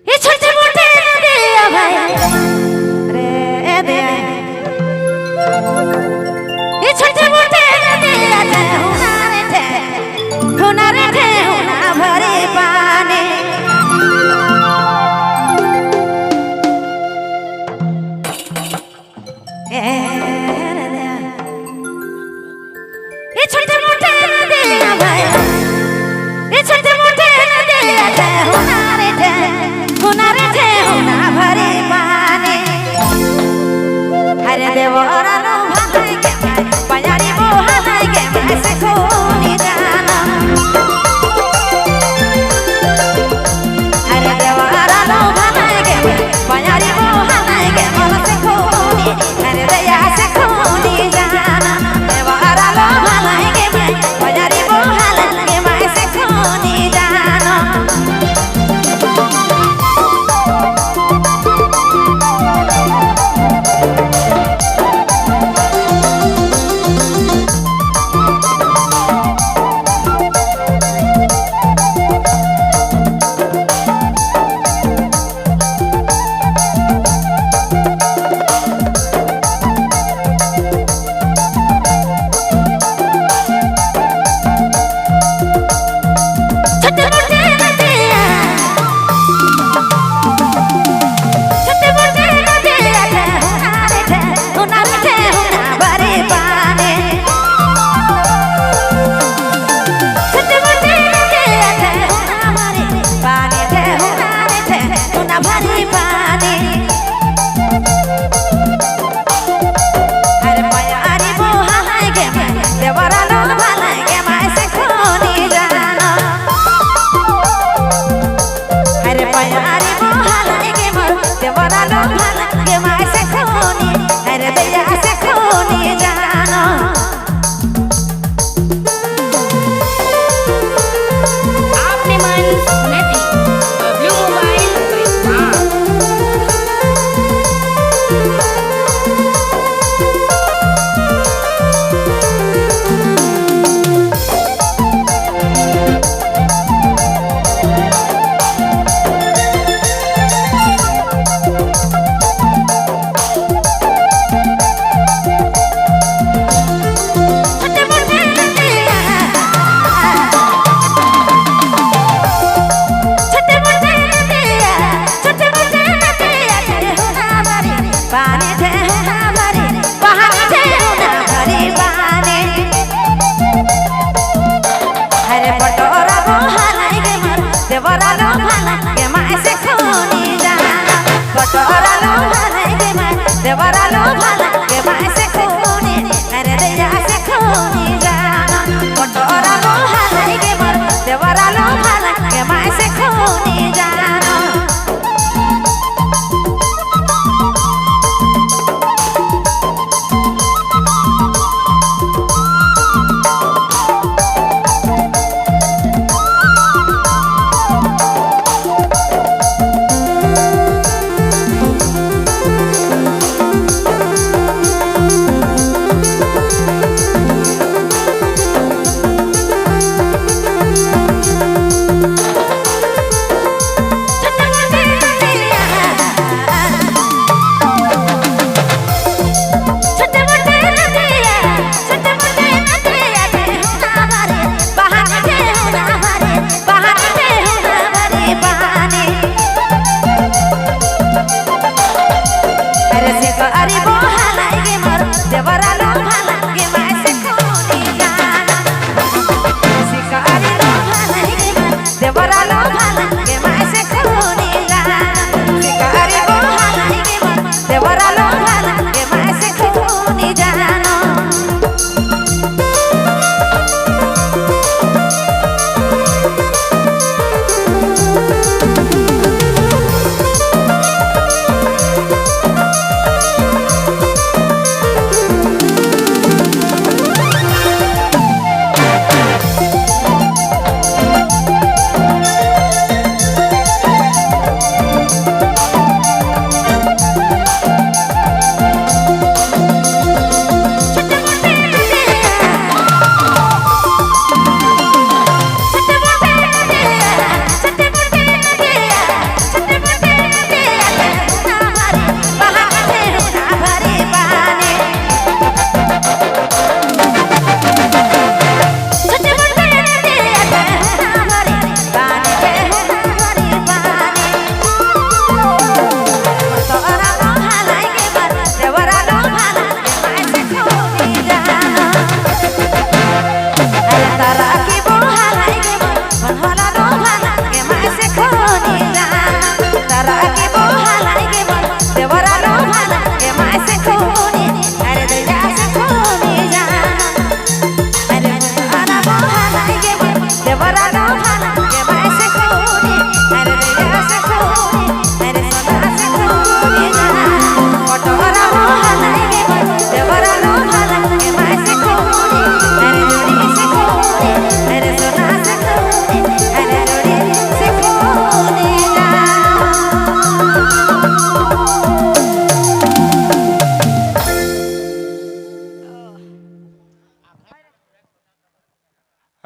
ये छोटे मोटे दिया भाई रे दे ये छोटे मोटे दिया थे हुनारे थे हुना भरे पानी ये छोटे मोटे दिया भाई ये छोटे मोटे दिया थे हुनारे थे हुना भरे पानी हरे देवरा नो भाई के पंजारी बोहाई के मैं से खूनी जाना हरे देवरा नो भाई के पंजारी बोहाई के मैं से खूनी हरे दया से खूनी जाना देवरा नो भाई के पंजारी बोहाई के मैं से खूनी जाना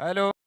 হ্যালো।